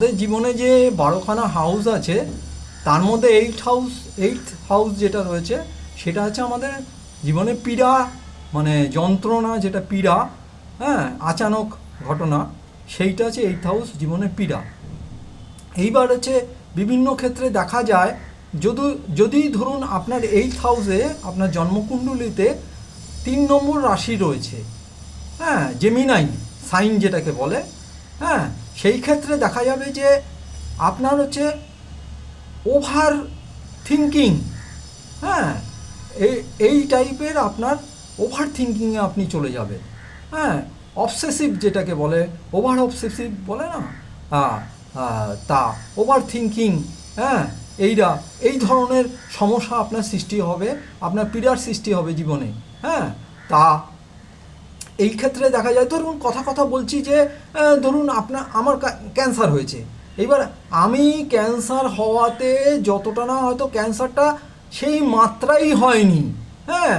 আমাদের জীবনে যে 12খানা হাউস আছে তার মধ্যে এইট হাউস যেটা রয়েছে সেটা হচ্ছে আমাদের জীবনে পীড়া, মানে যন্ত্রণা, যেটা পীড়া, হ্যাঁ, আচানক ঘটনা, সেইটা হচ্ছে এইট হাউস জীবনে পীড়া। এইবার হচ্ছে বিভিন্ন ক্ষেত্রে দেখা যায়, যদি যদি ধরুন আপনার এইট হাউসে আপনার জন্মকুণ্ডলিতে 3 নম্বর রাশি রয়েছে, হ্যাঁ, জেমিনাই সাইন যেটাকে বলে, হ্যাঁ, সেই ক্ষেত্রে দেখা যাবে যে আপনার হচ্ছে ওভার থিঙ্কিং, হ্যাঁ, এই এই টাইপের আপনার ওভার থিঙ্কিংয়ে আপনি চলে যাবেন, হ্যাঁ, অবসেসিভ যেটাকে বলে, ওভার অবসেসিভ বলে না, তা ওভার থিঙ্কিং, হ্যাঁ, এই ধরনের সমস্যা আপনার সৃষ্টি হবে, আপনার পীড়ার সৃষ্টি হবে জীবনে, হ্যাঁ। তা এই ক্ষেত্রে দেখা যায়, ধরুন কথা কথা বলছি যে ধরুন আমার ক্যান্সার হয়েছে। এইবার আমি ক্যান্সার হওয়াতে যতটা না হয়তো ক্যান্সারটা সেই মাত্রাই হয়নি, হ্যাঁ,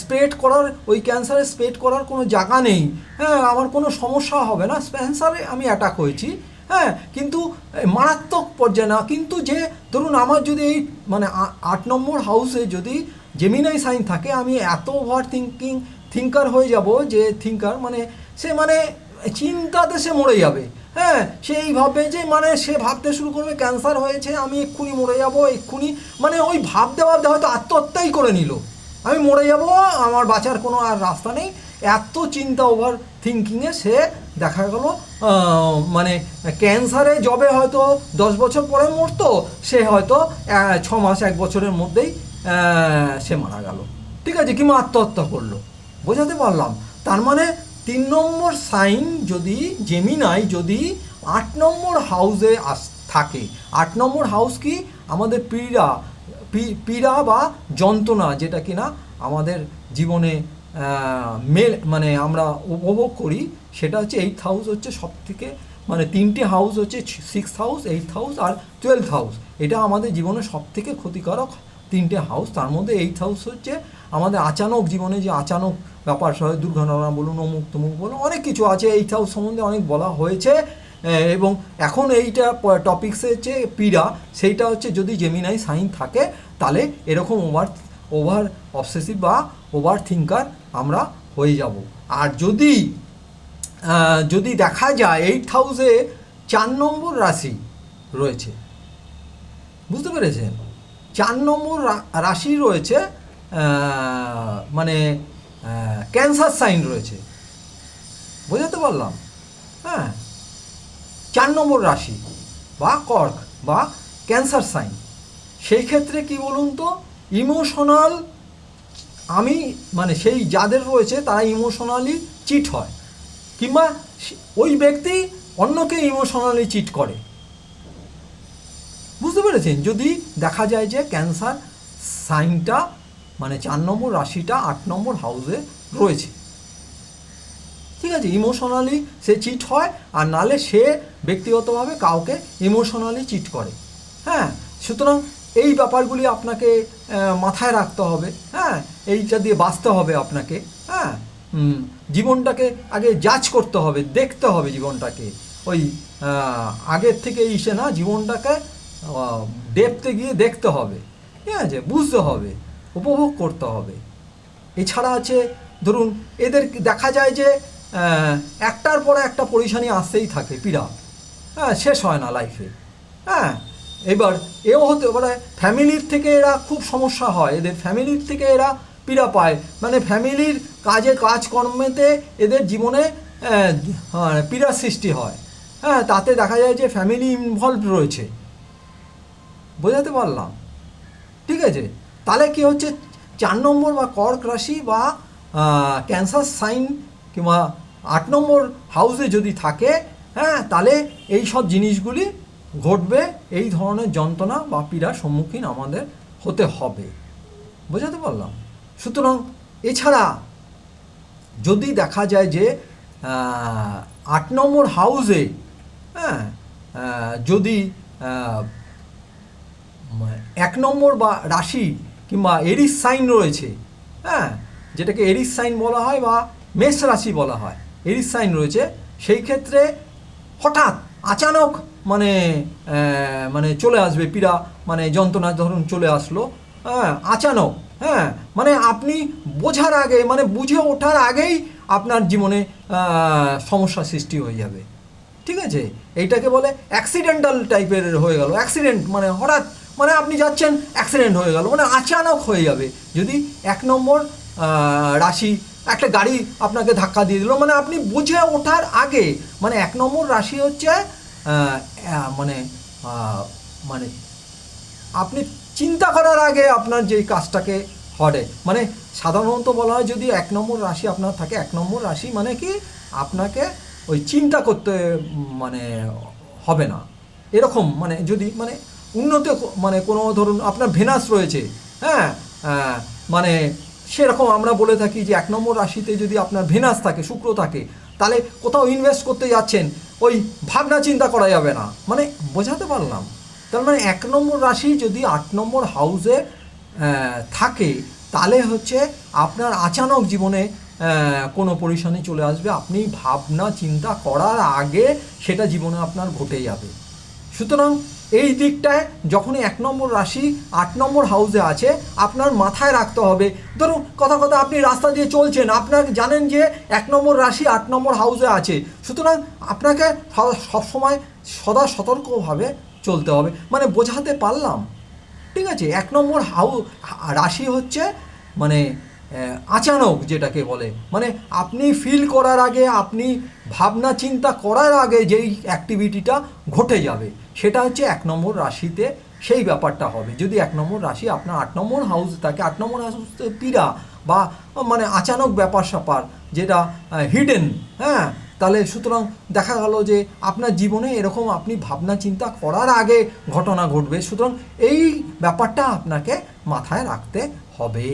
স্প্রেড করার, ওই ক্যান্সারে স্প্রেড করার কোনো জায়গা নেই, হ্যাঁ, আমার কোনো সমস্যা হবে না, ক্যান্সারে আমি অ্যাটাক হয়েছি, হ্যাঁ, কিন্তু মারাত্মক পর্যায়ে না, কিন্তু যে ধরুন আমার যদি এই মানে 8 নম্বর হাউসে যদি জেমিনাই সাইন থাকে, আমি এত ওভার থিঙ্কার হয়ে যাব, যে থিঙ্কার মানে সে মানে চিন্তাতে সে মরে যাবে, হ্যাঁ, সেই ভাবে যে মানে সে ভাবতে শুরু করবে ক্যান্সার হয়েছে, আমি এক্ষুনি মরে যাব, এক্ষুনি, মানে ওই ভাবতে ভাবতে হয়তো আত্মহত্যাই করে নিল, আমি মরে যাব, আমার বাঁচার কোনো আর রাস্তা নেই, এত চিন্তা ওভার থিঙ্কিংয়ে সে দেখা গেল মানে ক্যান্সারে যবে হয়তো 10 বছর পরে মরতো, সে হয়তো 6 মাস 1 বছরের মধ্যেই সে মারা গেল, ঠিক আছে, কিংবা আত্মহত্যা করলো। বোঝাতে পারলাম? তার মানে 3 নম্বর সাইন যদি জেমিনাই যদি 8 নম্বর হাউসে থাকে, 8 নম্বর হাউস কি আমাদের পীড়া বা যন্ত্রণা, যেটা কিনা আমাদের জীবনে মানে আমরা উপভোগ করি, সেটা হচ্ছে এইট হাউস, হচ্ছে সব থেকে মানে 3টে হাউস হচ্ছে 6th হাউস, 8th হাউস আর 12th হাউস, এটা আমাদের জীবনে সব থেকে ক্ষতিকারক 3টে হাউস। তার মধ্যে 8th হাউস হচ্ছে আমাদের আচানক জীবনে যে আচানক ব্যাপার, সবাই দুর্ঘটনা বলুন, অমুক তমুক বলুন, অনেক কিছু আছে, 8th হাউস সম্বন্ধে অনেক বলা হয়েছে, এবং এখন এইটা টপিক্সে হচ্ছে পীড়া, সেইটা হচ্ছে যদি জেমিনাই সাইন থাকে তাহলে এরকম ওভার অবসেসিভ বা ওভার থিঙ্কার আমরা হয়ে যাব। আর যদি দেখা যায় 8th হাউসে 4 নম্বর রাশি রয়েছে, বুঝতে পেরেছেন, 4 নম্বর রাশি রয়েছে, মানে ক্যান্সার সাইন রয়েছে, বোঝাতে পারলাম? হ্যাঁ, 4 নম্বর রাশি বা কর্ক বা ক্যান্সার সাইন, সেই ক্ষেত্রে কি বলুন তো, ইমোশনাল, আমি মানে সেই যাদের রয়েছে তারা ইমোশনালি চিট হয়, কিংবা ওই ব্যক্তি অন্যকে ইমোশনালি চিট করে, বুঝতে পেরেছেন? যদি দেখা যায় যে ক্যান্সার সাইনটা মানে 4 নম্বর রাশিটা 8 নম্বর হাউসে রয়েছে, ঠিক আছে, ইমোশনালি সে চিট হয়, আর নালে সে ব্যক্তিগতভাবে কাউকে ইমোশনালি চিট করে, হ্যাঁ। সুতরাং এই ব্যাপারগুলি আপনাকে মাথায় রাখতে হবে, হ্যাঁ, এইটা দিয়ে বাঁচতে হবে আপনাকে, হ্যাঁ, জীবনটাকে আগে জাজ করতে হবে, দেখতে হবে জীবনটাকে, ওই আগের থেকে ইসে না, জীবনটাকে ডেপতে গিয়ে দেখতে হবে, ঠিক আছে, বুঝতে হবে, উপভোগ করতে হবে। এছাড়া আছে ধরুন এদের দেখা যায় যে একটার পরে একটা পরেশানি আসতেই থাকে, পীড়া, হ্যাঁ, শেষ হয় না লাইফে, হ্যাঁ। এবার এও হতে পারে ফ্যামিলির থেকে এরা খুব সমস্যা হয়, এদের ফ্যামিলির থেকে এরা পীড়া পায়, মানে ফ্যামিলির কাজকর্মেতে এদের জীবনে পীড়ার সৃষ্টি হয়, হ্যাঁ, তাতে দেখা যায় যে ফ্যামিলি ইনভলভ রয়েছে, বোঝাতে পারলাম? ঠিক আছে, তাহলে কি হচ্ছে, 4 নম্বর বা কর্ক রাশি বা ক্যান্সার সাইন কিংবা 8 নম্বর হাউসে যদি থাকে, হ্যাঁ, তাহলে এই সব জিনিসগুলি ঘটবে, এই ধরনের যন্ত্রণা বা পীড়ার সম্মুখীন আমাদের হতে হবে, বোঝাতে পারলাম? সুতরাং এছাড়া যদি দেখা যায় যে 8 নম্বর হাউসে, হ্যাঁ, যদি 1 নম্বর বা রাশি কিংবা এরিস সাইন রয়েছে, হ্যাঁ, যেটাকে এরিস সাইন বলা হয় বা মেষ রাশি বলা হয়, এরিস সাইন রয়েছে, সেই ক্ষেত্রে হঠাৎ আচানক মানে মানে চলে আসবে পীড়া, মানে যন্ত্রণা ধরুন চলে আসলো, হ্যাঁ আচানক, হ্যাঁ মানে আপনি বোঝার আগে মানে বুঝে ওঠার আগেই আপনার জীবনে সমস্যা সৃষ্টি হয়ে যাবে। ঠিক আছে, এইটাকে বলে অ্যাক্সিডেন্টাল টাইপের হয়ে গেল, অ্যাক্সিডেন্ট মানে হঠাৎ মানে আপনি যাচ্ছেন অ্যাক্সিডেন্ট হয়ে গেল, মানে আচানক হয়ে যাবে। যদি 1 নম্বর রাশি একটা গাড়ি আপনাকে ধাক্কা দিয়ে দিল, মানে আপনি বুঝে ওঠার আগে, মানে 1 নম্বর রাশি হচ্ছে মানে মানে আপনি চিন্তা করার আগে আপনার যে কাজটাকে হবে, মানে সাধারণত বলা হয় যদি 1 নম্বর রাশি আপনার থাকে, 1 নম্বর রাশি মানে কি আপনাকে ওই চিন্তা করতে মানে হবে না, এরকম মানে যদি মানে উন্নত মানে কোনো ধরুন আপনার ভেনাস রয়েছে, হ্যাঁ মানে সেরকম আমরা বলে থাকি যে 1 নম্বর রাশিতে যদি আপনার ভেনাস থাকে, শুক্র থাকে, তাহলে কোথাও ইনভেস্ট করতে যাচ্ছেন ওই ভাবনা চিন্তা করা যাবে না, মানে বোঝাতে পারলাম। তার মানে 1 নম্বর রাশি যদি 8 নম্বর হাউসে থাকে, তাহলে হচ্ছে আপনার আচানক জীবনে কোনো পরিশানি চলে আসবে, আপনি ভাবনা চিন্তা করার আগে সেটা জীবনে আপনার ঘটে যাবে। সুতরাং এই দিকটায় যখনই 1 নম্বর রাশি 8 নম্বর হাউসে আছে, আপনার মাথায় রাখতে হবে। ধরুন কথা কথা আপনি রাস্তা দিয়ে চলছেন, আপনার জানেন যে 1 নম্বর রাশি 8 নম্বর হাউসে আছে, সুতরাং আপনাকে সবসময় সদা সতর্কভাবে চলতে হবে, মানে বোঝাতে পারলাম। ঠিক আছে, 1 নম্বর রাশি হচ্ছে মানে আচানক যেটাকে বলে, মানে আপনি ফিল করার আগে, আপনি ভাবনা চিন্তা করার আগে যেই অ্যাক্টিভিটিটা ঘটে যাবে সেটা হচ্ছে 1 নম্বর রাশিতে সেই ব্যাপারটা হবে। যদি 1 নম্বর রাশি আপনার 8 নম্বর হাউস থাকে, 8 নম্বর হাউসে পীড়া বা মানে আচানক ব্যাপার স্যাপার যেটা হিডেন, হ্যাঁ তাহলে সুতরাং দেখা গেল যে আপনার জীবনে এরকম আপনি ভাবনা চিন্তা করার আগে ঘটনা ঘটবে, সুতরাং এই ব্যাপারটা আপনাকে মাথায় রাখতে হবে।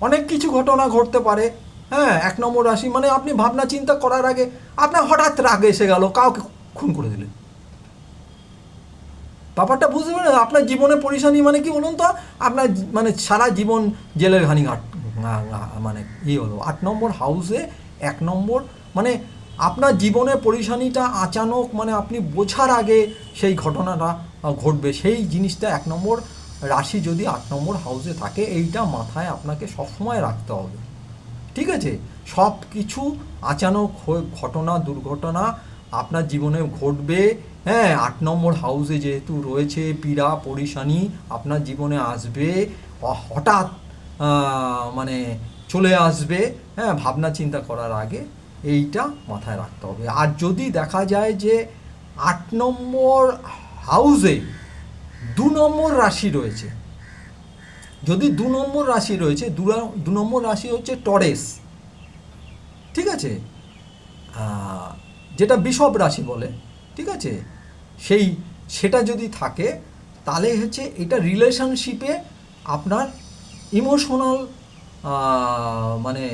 অনেক কিছু ঘটনা ঘটতে পারে, হ্যাঁ 1 নম্বর রাশি মানে আপনি ভাবনা চিন্তা করার আগে আপনার হঠাৎ রাগ এসে গেল, কাউকে খুন করে দিলেন, ব্যাপারটা বুঝতে পারেন? আপনার জীবনে পরিশানি মানে কি বলুন তো, আপনার মানে সারা জীবন জেলের ঘানি মানে হলো 8 নম্বর হাউসে 1 নম্বর, মানে আপনার জীবনে পরিশানিটা আচানক মানে আপনি বোঝার আগে সেই ঘটনাটা ঘটবে, সেই জিনিসটা 1 নম্বর রাশি যদি 8 নম্বর হাউসে থাকে, এইটা মাথায় আপনাকে সবসময় রাখতে হবে। ঠিক আছে, সব কিছু আচানক ঘটনা দুর্ঘটনা আপনার জীবনে ঘটবে, হ্যাঁ 8 নম্বর হাউসে যেহেতু রয়েছে, পীড়া পরিশানি আপনার জীবনে আসবে, হঠাৎ মানে চলে আসবে, হ্যাঁ ভাবনা চিন্তা করার আগে এইটা মাথায় রাখতে হবে। আর যদি দেখা যায় যে 8 নম্বর হাউসে 2 নম্বর রাশি রয়েছে, যদি 2 নম্বর রাশি রয়েছে, 2 নম্বর রাশি হচ্ছে টরেস, ঠিক আছে, যেটা বিষব রাশি বলে, ঠিক আছে, সেটা যদি থাকে তাহলে হচ্ছে এটা রিলেশনশিপে আপনার ইমোশনাল মানে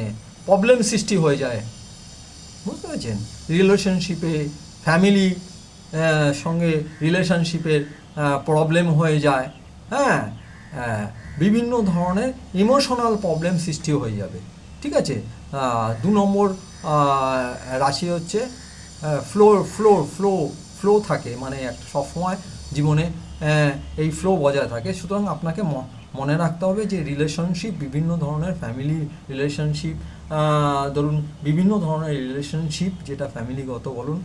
প্রবলেম সৃষ্টি হয়ে যায়, বুঝতে পেরেছেন? রিলেশনশিপে ফ্যামিলি সঙ্গে রিলেশনশিপের প্রবলেম হয়ে যায়, হ্যাঁ বিভিন্ন ধরনের ইমোশনাল প্রবলেম সৃষ্টি হয়ে যাবে। ঠিক আছে, 2 নম্বর রাশি হচ্ছে ফ্লো থাকে, মানে একটা সবসময় জীবনে এই ফ্লো বজায় থাকে। সুতরাং আপনাকে মনে রাখতে হবে যে রিলেশনশিপ, বিভিন্ন ধরনের ফ্যামিলি রিলেশনশিপ, ধরুন বিভিন্ন ধরনের রিলেশনশিপ, যেটা ফ্যামিলিগত বলুন,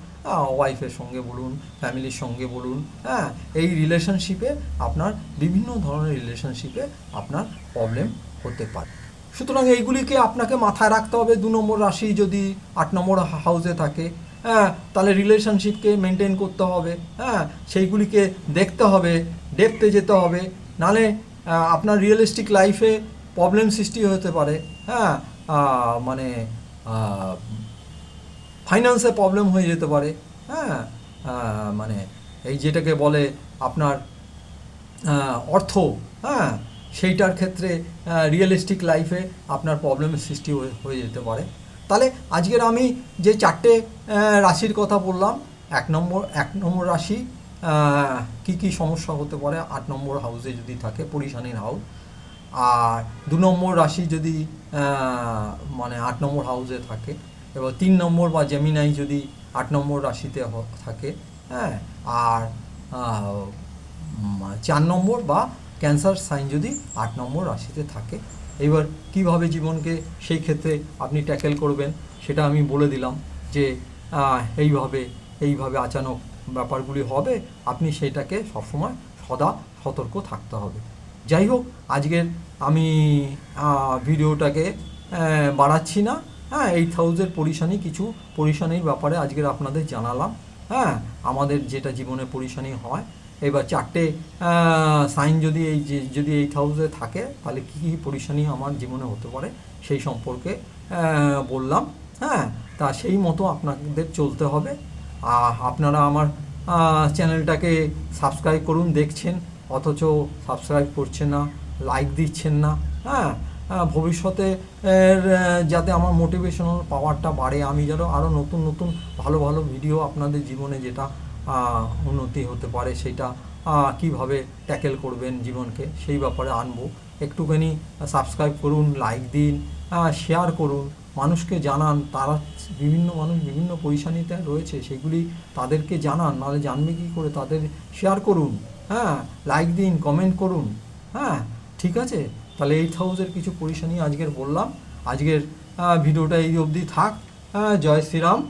ওয়াইফের সঙ্গে বলুন, ফ্যামিলির সঙ্গে বলুন, হ্যাঁ এই রিলেশনশিপে আপনার বিভিন্ন ধরনের রিলেশনশিপে আপনার প্রবলেম হতে পারে। সুতরাং এইগুলিকে আপনাকে মাথায় রাখতে হবে। 2 নম্বর রাশি যদি 8 নম্বর হাউসে থাকে, হ্যাঁ তাহলে রিলেশনশিপকে মেনটেন করতে হবে, হ্যাঁ সেইগুলিকে দেখতে হবে, ডেপথে যেতে হবে, নাহলে আপনার রিয়েলিস্টিক লাইফে প্রবলেম সৃষ্টি হতে পারে, হ্যাঁ মানে ফাইন্যান্সে প্রবলেম হয়ে যেতে পারে, হ্যাঁ মানে এই যেটাকে বলে আপনার অর্থ, হ্যাঁ সেইটার ক্ষেত্রে রিয়েলিস্টিক লাইফে আপনার প্রবলেমের সৃষ্টি হয়ে যেতে পারে। তাহলে আজকের আমি যে 4টে রাশির কথা বললাম, 1 নম্বর রাশি কি সমস্যা হতে পারে 8 নম্বর হাউসে যদি থাকে, পরিশানির হাউস, আর 2 নম্বর রাশি যদি মানে 8 নম্বর হাউসে থাকে, এবার 3 নম্বর বা জেমিনাই যদি 8 নম্বর রাশিতে থাকে, হ্যাঁ, আর 4 নম্বর বা ক্যান্সার সাইন যদি 8 নম্বর রাশিতে থাকে। এবার কিভাবে জীবনকে সেই ক্ষেত্রে আপনি ট্যাকেল করবেন সেটা আমি বলে দিলাম যে এইভাবে এইভাবে আচানক ব্যাপারগুলি হবে, আপনি সেটাকে সবসময় সদা সতর্ক থাকতে হবে। যাই হোক, আজকের আমি ভিডিওটাকে বাড়াচ্ছি না। হ্যাঁ, 8 হাউসের কিছু পরিশানির ব্যাপারে আজকের আপনাদের জানালাম। হ্যাঁ, আমাদের যেটা জীবনে পরিশানি হয়, এবার 4টে সাইন যদি যদি 8 হাউসে থাকে তাহলে কী কী পরিশানি আমার জীবনে হতে পারে সেই সম্পর্কে বললাম। হ্যাঁ, তা সেই মতো আপনাদের চলতে হবে। আপনারা আমার চ্যানেলটাকে সাবস্ক্রাইব করুন, দেখছেন অথচ সাবস্ক্রাইব করছেন না, লাইক দিচ্ছেন না। হ্যাঁ, ভবিষ্যতে যাতে আমার মোটিভেশনাল পাওয়ারটা বাড়ে, আমি যেন আরও নতুন নতুন ভালো ভালো ভিডিও আপনাদের জীবনে যেটা উন্নতি হতে পারে সেটা কিভাবে ট্যাকেল করবেন জীবনকে সেই ব্যাপারে আনবো। একটুখানি সাবস্ক্রাইব করুন, লাইক দিন, শেয়ার করুন, মানুষকে জানান। তারা বিভিন্ন মানুষ বিভিন্ন পরিশানিতে রয়েছে, সেগুলি তাদেরকে জানান, নাহলে জানবে কী করে? তাদের শেয়ার করুন, হ্যাঁ, লাইক দিন, কমেন্ট করুন। হ্যাঁ, ঠিক আছে। তাহলে 8 হাউসের কিছু পরিশানি আজকের বললাম। আজকের ভিডিওটা এই অবধি থাক। জয় শ্রীরাম।